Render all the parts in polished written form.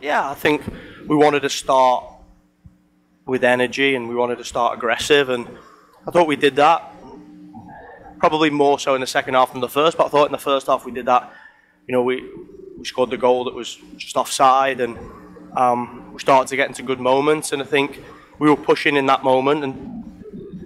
Yeah, I think we wanted to start with energy and we wanted to start aggressive, and I thought we did that. Probably more so in the second half than the first, but I thought in the first half we did that. We scored the goal that was just offside, and we started to get into good moments, and I think we were pushing in that moment, and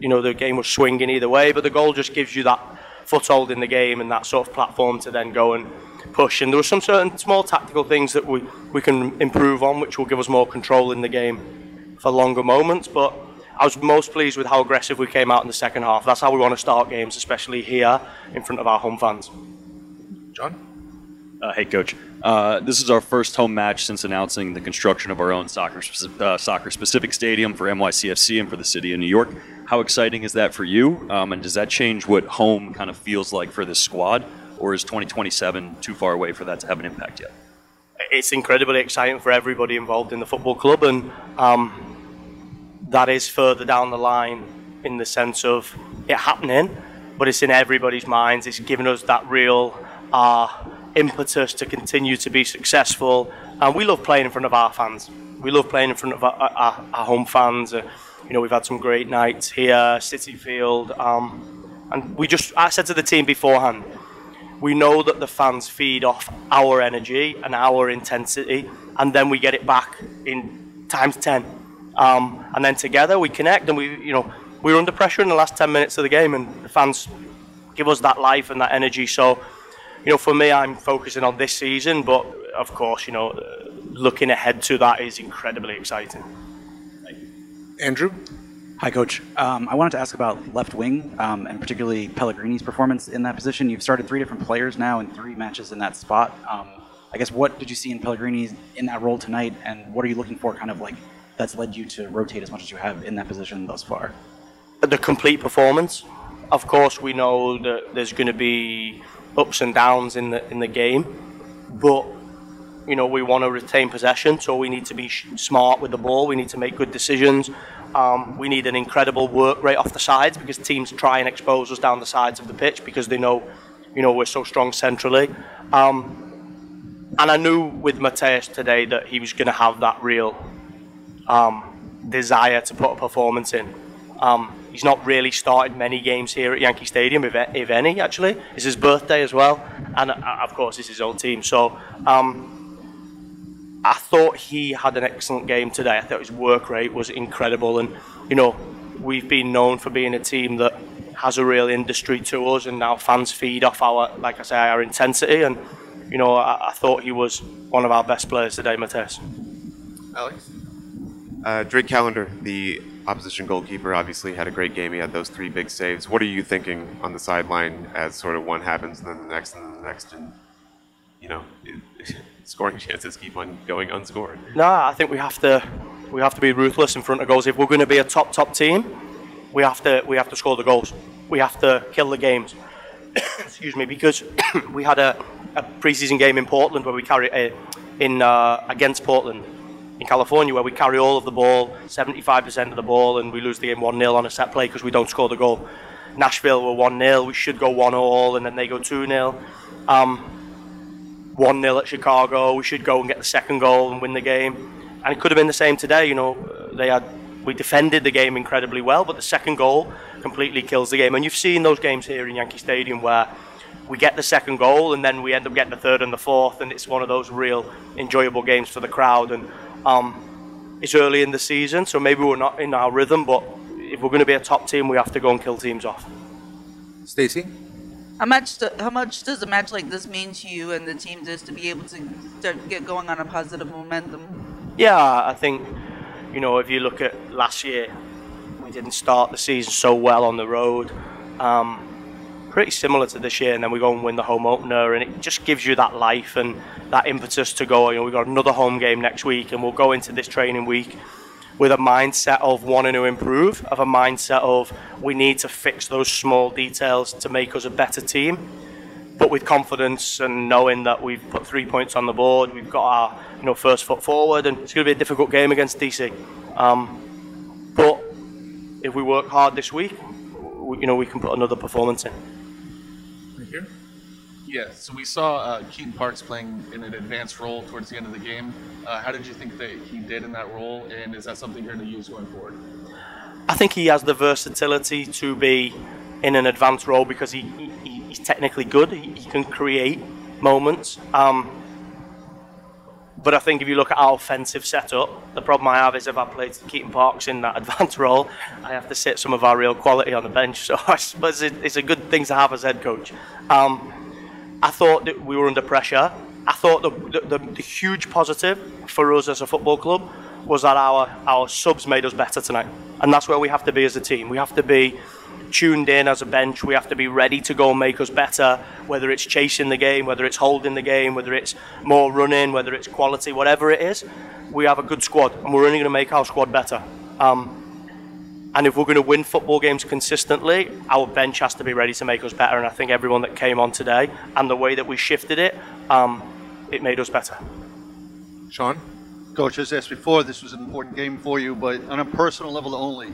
the game was swinging either way, but the goal just gives you that foothold in the game and that sort of platform to then go and push. And there were some certain small tactical things that we can improve on, which will give us more control in the game for longer moments. But I was most pleased with how aggressive we came out in the second half. That's how we want to start games, especially here in front of our home fans. John? Hey, Coach. This is our first home match since announcing the construction of our own soccer-specific stadium for NYCFC and for the city of New York. How exciting is that for you? And does that change what home kind of feels like for this squad? Or is 2027 too far away for that to have an impact yet? It's incredibly exciting for everybody involved in the football club, and that is further down the line in the sense of it happening, but it's in everybody's minds. It's given us that real impetus to continue to be successful, and we love playing in front of our fans. We love playing in front of our home fans. We've had some great nights here, City Field, and I said to the team beforehand, we know that the fans feed off our energy and our intensity, and then we get it back in times 10. And then together we connect, and we were under pressure in the last 10 minutes of the game, and the fans give us that life and that energy. So, for me, I'm focusing on this season, but of course, looking ahead to that is incredibly exciting. Thank you. Andrew? Hi, Coach. I wanted to ask about left wing, and particularly Pellegrini's performance in that position. You've started 3 different players now in 3 matches in that spot. I guess what did you see in Pellegrini in that role tonight, and what are you looking for kind of like that's led you to rotate as much as you have in that position thus far? The complete performance. Of course, we know that there's going to be ups and downs in the game, but we want to retain possession, so we need to be smart with the ball. We need to make good decisions. We need an incredible work rate off the sides, because teams try and expose us down the sides of the pitch because they know, we're so strong centrally. And I knew with Mateus today that he was going to have that real desire to put a performance in. He's not really started many games here at Yankee Stadium, if any, actually. It's his birthday as well, and of course it's his own team. So I thought he had an excellent game today. I thought his work rate was incredible, and we've been known for being a team that has a real industry to us, and now fans feed off our intensity, and I thought he was one of our best players today, Mateus. Alex? Drake Callender, the opposition goalkeeper, obviously had a great game. He had those 3 big saves. What are you thinking on the sideline as sort of one happens and then the next and then the next, and scoring chances keep on going unscored? No, I think we have to be ruthless in front of goals. If we're going to be a top team, we have to score the goals. We have to kill the games. Excuse me, because we had a preseason game in Portland where we against Portland in California, where we carry all of the ball, 75% of the ball, and we lose the game 1-0 on a set play because we don't score the goal. Nashville were 1-0, we should go 1-1, and then they go 2-0. 1-0 at Chicago, we should go and get the second goal and win the game. And it could have been the same today. We defended the game incredibly well, but the second goal completely kills the game. And you've seen those games here in Yankee Stadium where we get the second goal and then we end up getting the third and the fourth, and it's one of those real enjoyable games for the crowd. And it's early in the season, so maybe we're not in our rhythm, but if we're going to be a top team, we have to go and kill teams off. Stacey? How much does a match like this mean to you and the team just to be able to get going on a positive momentum? Yeah, I think, if you look at last year, we didn't start the season so well on the road. Pretty similar to this year, and then we go and win the home opener, and it just gives you that life and that impetus to go. We've got another home game next week, and we'll go into this training week with a mindset of wanting to improve, of a mindset of we need to fix those small details to make us a better team, but with confidence and knowing that we've put 3 points on the board, we've got our first foot forward, and it's going to be a difficult game against DC. But if we work hard this week, we can put another performance in. Thank you. Yeah, so we saw Keaton Parks playing in an advanced role towards the end of the game. How did you think that he did in that role, and is that something you're going to use going forward? I think he has the versatility to be in an advanced role because he's technically good. He can create moments. But I think if you look at our offensive setup, the problem I have is if I play Keaton Parks in that advanced role, I have to sit some of our real quality on the bench. So I suppose it's a good thing to have as head coach. I thought that we were under pressure. I thought the huge positive for us as a football club was that our subs made us better tonight. And that's where we have to be as a team. We have to be tuned in as a bench. We have to be ready to go and make us better, whether it's chasing the game, whether it's holding the game, whether it's more running, whether it's quality, whatever it is. We have a good squad and we're only going to make our squad better. And if we're going to win football games consistently, our bench has to be ready to make us better. And I think everyone that came on today and the way that we shifted it, it made us better. Sean? Coach, as asked before, this was an important game for you, but on a personal level only,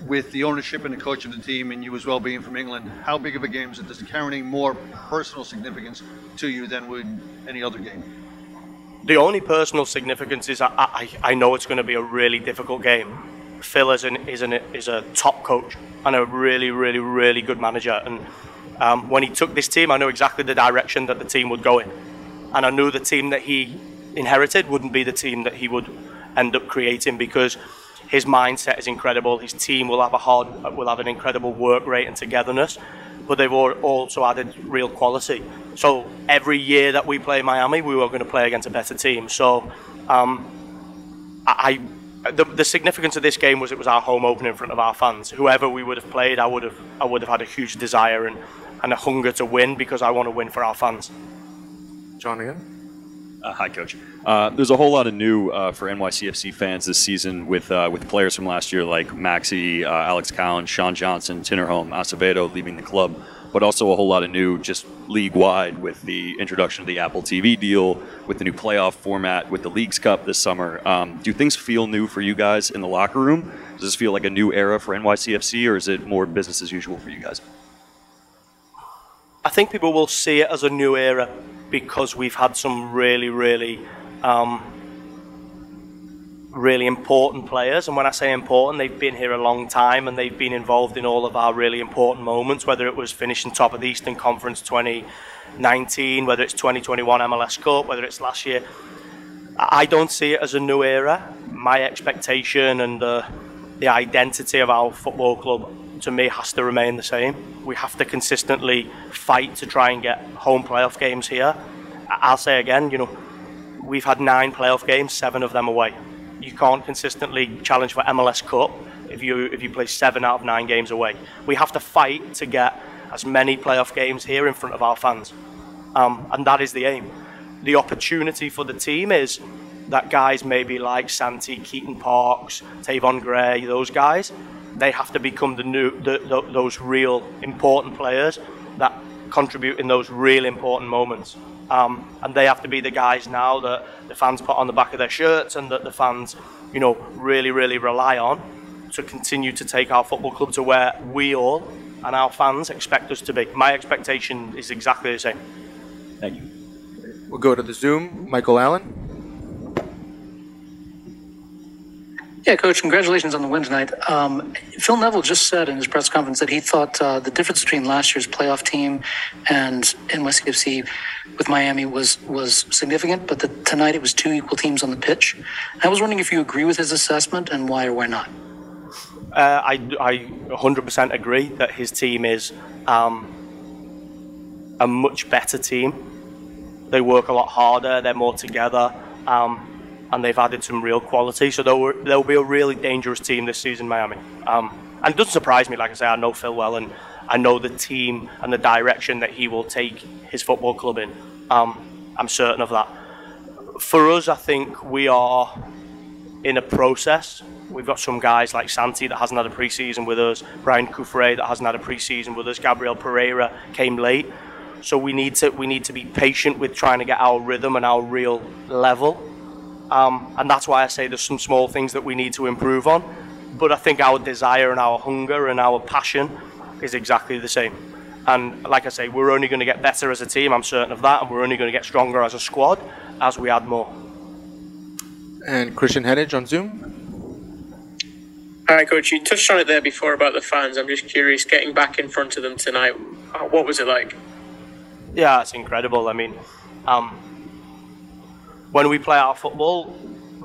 with the ownership and the coach of the team and you as well being from England, how big of a game is it? Does it carry more personal significance to you than would any other game? The only personal significance is I know it's going to be a really difficult game. Phil is a top coach and a really, really, really good manager. And when he took this team, I knew exactly the direction that the team would go in. And I knew the team that he inherited wouldn't be the team that he would end up creating because his mindset is incredible. His team will have an incredible work rate and togetherness, but they've also added real quality. So every year that we play Miami, we were going to play against a better team. So the significance of this game was it was our home opener in front of our fans. Whoever we would have played, I would have had a huge desire and a hunger to win because I want to win for our fans. John again? Hi, Coach. There's a whole lot of new for NYCFC fans this season with players from last year like Maxi, Alex Cowan, Sean Johnson, Tinnerholm, Acevedo leaving the club, but also a whole lot of new just league-wide with the introduction of the Apple TV deal, with the new playoff format, with the Leagues Cup this summer. Do things feel new for you guys in the locker room? Does this feel like a new era for NYCFC, or is it more business as usual for you guys? I think people will see it as a new era because we've had some really, really, really important players. And when I say important, they've been here a long time and they've been involved in all of our really important moments, whether it was finishing top of the Eastern Conference 2019, whether it's 2021 MLS Cup, whether it's last year. I don't see it as a new era. My expectation and the identity of our football club, to me, has to remain the same. We have to consistently fight to try and get home playoff games here. I'll say again, we've had 9 playoff games, 7 of them away. You can't consistently challenge for MLS Cup if you play 7 out of 9 games away. We have to fight to get as many playoff games here in front of our fans, and that is the aim. The opportunity for the team is that guys maybe like Santi, Keaton Parks, Tavon Gray, those guys, they have to become those real important players that contribute in those real important moments. And they have to be the guys now that the fans put on the back of their shirts and that the fans, really, really rely on to continue to take our football club to where we all and our fans expect us to be. My expectation is exactly the same. Thank you. We'll go to the Zoom. Michael Allen. Yeah, Coach, congratulations on the win tonight. Phil Neville just said in his press conference that he thought the difference between last year's playoff team and NYCFC with Miami was significant, but that tonight it was 2 equal teams on the pitch. I was wondering if you agree with his assessment and why or why not. I 100% agree that his team is a much better team. They work a lot harder, they're more together. And they've added some real quality, so they'll be a really dangerous team this season, Miami. And it doesn't surprise me, like I say, I know Phil well, and I know the team and the direction that he will take his football club in. I'm certain of that. For us, I think we are in a process. We've got some guys like Santi that hasn't had a pre-season with us, Brian Coufret that hasn't had a pre-season with us, Gabriel Pereira came late. So we need to be patient with trying to get our rhythm and our real level. And that's why I say there's some small things that we need to improve on. But I think our desire and our hunger and our passion is exactly the same. And like I say, we're only going to get better as a team, I'm certain of that, and we're only going to get stronger as a squad as we add more. And Christian Hennig on Zoom. Hi, Coach. You touched on it there before about the fans. I'm just curious, getting back in front of them tonight, what was it like? Yeah, it's incredible. I mean, when we play our football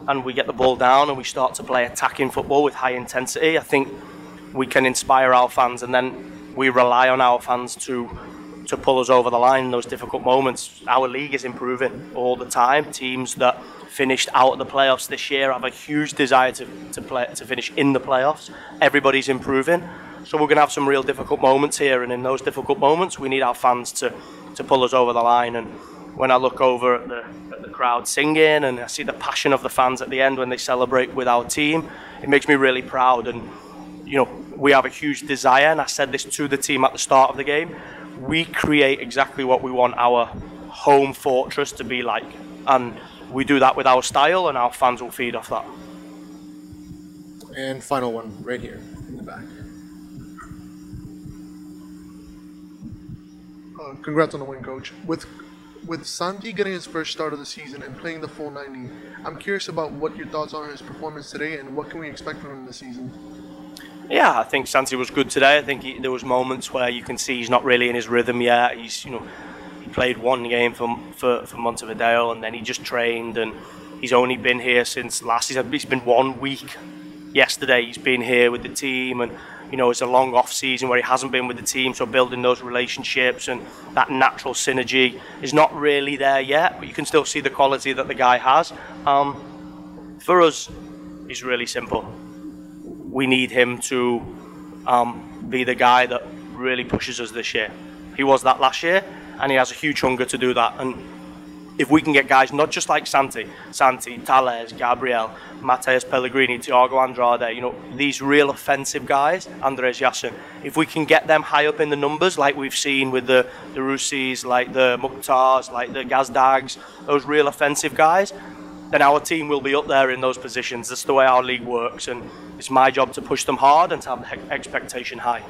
and we get the ball down and we start to play attacking football with high intensity, I think we can inspire our fans, and then we rely on our fans to pull us over the line in those difficult moments. Our league is improving all the time. Teams that finished out of the playoffs this year have a huge desire to finish in the playoffs. Everybody's improving. So we're going to have some real difficult moments here, and in those difficult moments we need our fans to pull us over the line. And when I look over at the crowd singing and I see the passion of the fans at the end when they celebrate with our team, it makes me really proud. And you know, we have a huge desire, and I said this to the team at the start of the game, we create exactly what we want our home fortress to be like, and we do that with our style, and our fans will feed off that. And final one right here in the back. Congrats on the win, Coach. With Santi getting his first start of the season and playing the full 90, I'm curious about what your thoughts are on his performance today, and what can we expect from him this season? Yeah, I think Santi was good today. I think there was moments where you can see he's not really in his rhythm yet. He played one game for Montevideo, and then he just trained, and he's only been here since last season. It's been 1 week. Yesterday he's been here with the team, and it's a long off season where he hasn't been with the team, so building those relationships and that natural synergy is not really there yet, but you can still see the quality that the guy has. For us, it's really simple. We need him to be the guy that really pushes us this year. He was that last year, and he has a huge hunger to do that. And if we can get guys not just like Santi, Tales, Gabriel, Mateus Pellegrini, Thiago Andrade, these real offensive guys, Andres Yassin, if we can get them high up in the numbers like we've seen with the Russis, like the Mukhtars, like the Gazdags, those real offensive guys, then our team will be up there in those positions. That's the way our league works, and it's my job to push them hard and to have the expectation high.